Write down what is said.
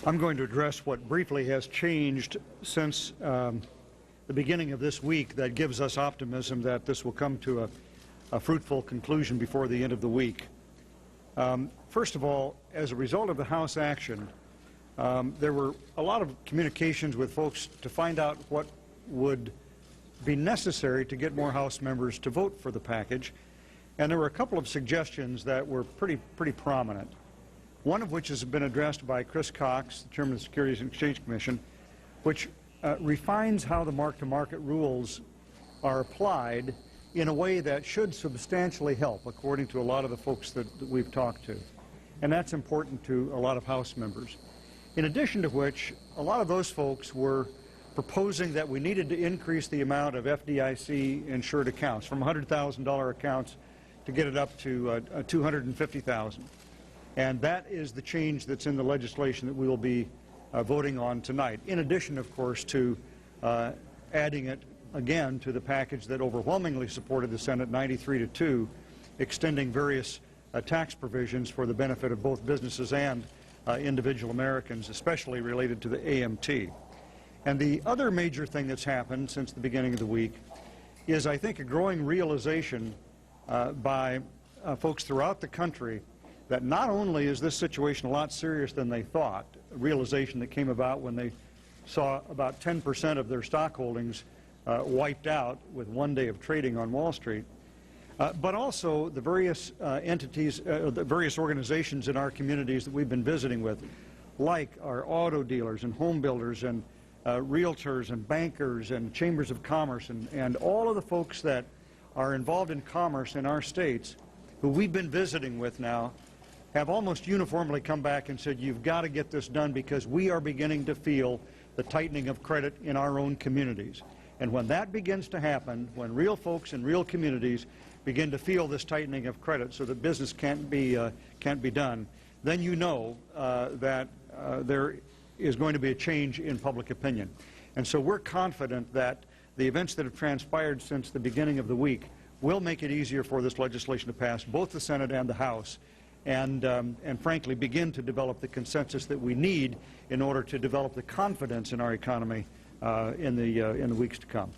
I'm going to address what briefly has changed since the beginning of this week that gives us optimism that this will come to a fruitful conclusion before the end of the week. First of all, as a result of the House action, there were a lot of communications with folks to find out what would be necessary to get more House members to vote for the package, and there were a couple of suggestions that were pretty prominent. One of which has been addressed by Chris Cox, the Chairman of the Securities and Exchange Commission, which refines how the mark-to-market rules are applied in a way that should substantially help, according to a lot of the folks that we've talked to. And that's important to a lot of House members. In addition to which, a lot of those folks were proposing that we needed to increase the amount of FDIC insured accounts from $100,000 accounts to get it up to $250,000. And that is the change that's in the legislation that we will be voting on tonight, in addition, of course, to adding it again to the package that overwhelmingly supported the Senate 93-2, extending various tax provisions for the benefit of both businesses and individual Americans, especially related to the AMT. And the other major thing that's happened since the beginning of the week is, I think, a growing realization by folks throughout the country that not only is this situation a lot serious than they thought, a realization that came about when they saw about 10% of their stock holdings wiped out with one day of trading on Wall Street, but also the various entities, the various organizations in our communities that we've been visiting with, like our auto dealers and home builders and realtors and bankers and chambers of commerce and all of the folks that are involved in commerce in our states who we've been visiting with now have almost uniformly come back and said, you've got to get this done because we are beginning to feel the tightening of credit in our own communities. And when that begins to happen, when real folks in real communities begin to feel this tightening of credit so that business can't be done, then you know that there is going to be a change in public opinion. And so we're confident that the events that have transpired since the beginning of the week will make it easier for this legislation to pass both the Senate and the House, and frankly begin to develop the consensus that we need in order to develop the confidence in our economy in the weeks to come.